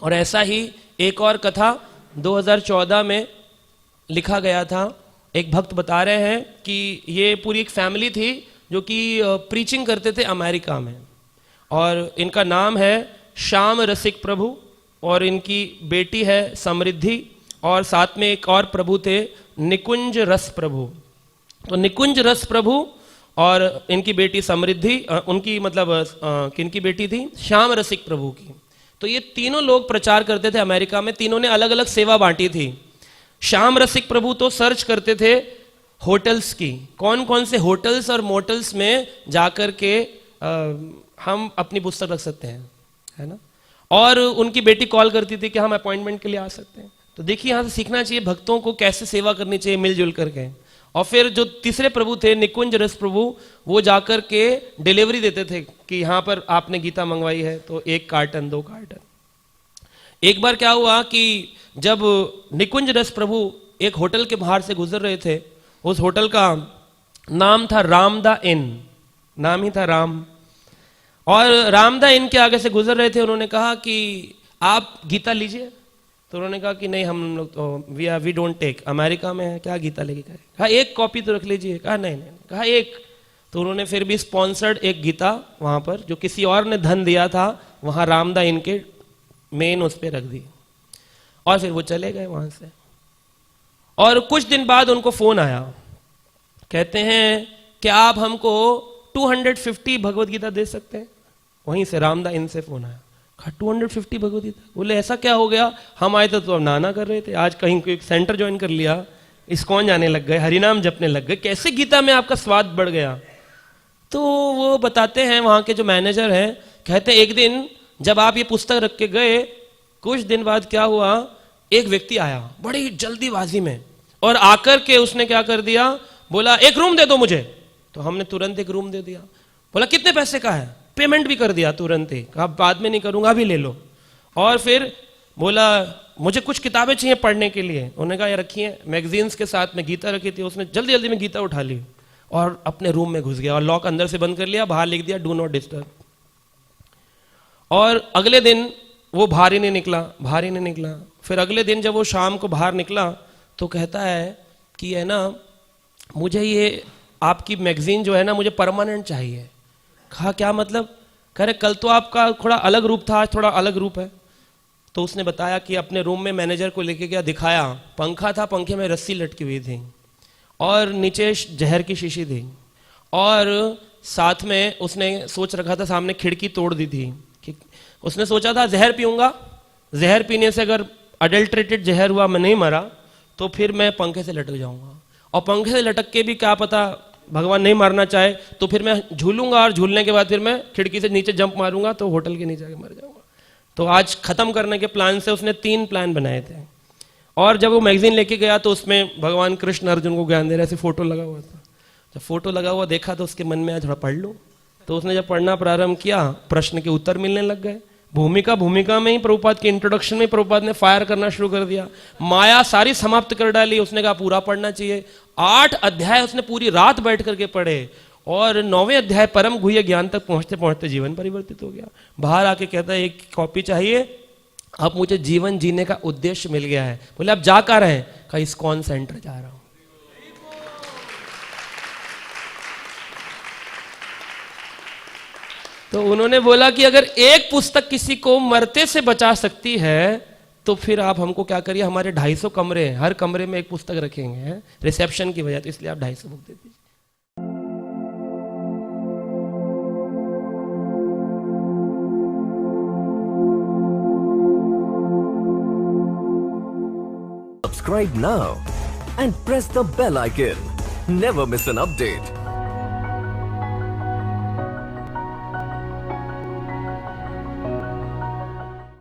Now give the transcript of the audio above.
और ऐसा ही एक और कथा 2014 में लिखा गया था। एक भक्त बता रहे हैं कि ये पूरी एक फैमिली थी जो कि प्रीचिंग करते थे अमेरिका में, और इनका नाम है श्याम रसिक प्रभु, और इनकी बेटी है समृद्धि, और साथ में एक और प्रभु थे निकुंज रस प्रभु। तो निकुंज रस प्रभु और इनकी बेटी समृद्धि, उनकी मतलब किनकी बेटी थी? श्याम रसिक प्रभु की। तो ये तीनों लोग प्रचार करते थे अमेरिका में, तीनों ने अलग अलग सेवा बांटी थी। श्याम रसिक प्रभु तो सर्च करते थे होटल्स की, कौन कौन से होटल्स और मोटल्स में जाकर के हम अपनी पुस्तक रख सकते हैं, है ना। और उनकी बेटी कॉल करती थी कि हम अपॉइंटमेंट के लिए आ सकते हैं। तो देखिए यहाँ से सीखना चाहिए भक्तों को कैसे सेवा करनी चाहिए मिलजुल करके। और फिर जो तीसरे प्रभु थे निकुंज रस प्रभु, वो जाकर के डिलीवरी देते थे कि यहाँ पर आपने गीता मंगवाई है तो 1 कार्टन 2 कार्टन। एक बार क्या हुआ कि जब निकुंज रस प्रभु एक होटल के बाहर से गुजर रहे थे, उस होटल का नाम था रामदा इन, नाम ही था राम, और रामदा इन के आगे से गुजर रहे थे। उन्होंने कहा कि आप गीता लीजिए, तो उन्होंने कहा कि नहीं हम लोग तो वी डोंट टेक, अमेरिका में है क्या गीता लेके गए। कहा 1 कॉपी तो रख लीजिए। कहा नहीं नहीं, कहा 1। तो उन्होंने फिर भी स्पॉन्सर्ड एक गीता वहां पर, जो किसी और ने धन दिया था, वहां रामदा इनके मेन उस पर रख दी, और फिर वो चले गए वहां से। और कुछ दिन बाद उनको फोन आया, कहते हैं कि आप हमको 250 भगवत गीता दे सकते हैं। वहीं से रामदा इन से फोन आया, 250 भगवत गीता। बोले ऐसा क्या हो गया, हम आए तो अब नाना कर रहे थे, आज कहीं कोई सेंटर ज्वाइन कर लिया, इस्कॉन जाने लग गए, हरिनाम जपने लग गए, कैसे गीता में आपका स्वाद बढ़ गया। तो वो बताते हैं वहां के जो मैनेजर हैं, कहते एक दिन जब आप ये पुस्तक रख के गए, कुछ दिन बाद क्या हुआ, एक व्यक्ति आया बड़ी जल्दीबाजी में, और आकर के उसने क्या कर दिया, बोला 1 रूम दे दो मुझे। तो हमने तुरंत 1 रूम दे दिया। बोला कितने पैसे का है, पेमेंट भी कर दिया तुरंत ही, कहा बाद में नहीं करूंगा अभी ले लो। और फिर बोला मुझे कुछ किताबें चाहिए पढ़ने के लिए। उन्होंने कहा ये रखिए, मैगजीन्स के साथ में गीता रखी थी, उसने जल्दी जल्दी में गीता उठा ली और अपने रूम में घुस गया, और लॉक अंदर से बंद कर लिया, बाहर लिख दिया डू नॉट डिस्टर्ब। और अगले दिन वो बाहर ही नहीं निकला। फिर अगले दिन जब वो शाम को बाहर निकला तो कहता है कि है ना, मुझे ये आपकी मैगजीन जो है ना मुझे परमानेंट चाहिए। कहा क्या मतलब, कह रहे कल तो आपका थोड़ा अलग रूप था, आज थोड़ा अलग रूप है। तो उसने बताया कि अपने रूम में मैनेजर को लेके गया, दिखाया, पंखा था, पंखे में रस्सी लटकी हुई थी, और नीचे जहर की शीशी थी, और साथ में उसने सोच रखा था, सामने खिड़की तोड़ दी थी कि उसने सोचा था जहर पीऊंगा, जहर पीने से अगर अडल्ट्रेटेड जहर हुआ, मैं नहीं मरा, तो फिर मैं पंखे से लटक जाऊंगा, और पंखे से लटक के भी क्या पता भगवान नहीं मारना चाहे तो फिर मैं झूलूंगा, और झूलने के बाद फिर मैं खिड़की से नीचे जंप मारूंगा तो होटल के नीचे आके मर जाऊंगा। तो आज खत्म करने के प्लान से उसने 3 प्लान बनाए थे। और जब वो मैगजीन लेके गया तो उसमें भगवान कृष्ण अर्जुन को ज्ञान दे रहे, ऐसे फोटो लगा हुआ था। जब फोटो लगा हुआ देखा तो उसके मन में आज थोड़ा पढ़ लूं। तो उसने जब पढ़ना प्रारंभ किया, प्रश्न के उत्तर मिलने लग गए। भूमिका में ही प्रभुपाद के इंट्रोडक्शन में प्रभुपाद ने फायर करना शुरू कर दिया, माया सारी समाप्त कर डाली। उसने कहा पूरा पढ़ना चाहिए। 8 अध्याय उसने पूरी रात बैठ करके पढ़े, और 9वें अध्याय परम गुह्य ज्ञान तक पहुंचते पहुंचते जीवन परिवर्तित हो गया। बाहर आके कहता है 1 कॉपी चाहिए, अब मुझे जीवन जीने का उद्देश्य मिल गया है। बोले अब जा कर रहे हैं, कहा इस्कॉन सेंटर जा रहा हूं। तो उन्होंने बोला कि अगर एक पुस्तक किसी को मरते से बचा सकती है तो फिर आप हमको क्या करिए, हमारे 250 कमरे हैं, हर कमरे में एक पुस्तक रखेंगे रिसेप्शन की वजह, तो इसलिए आप 250 बुक दे दीजिए। Subscribe now and press the bell icon. Never miss an update.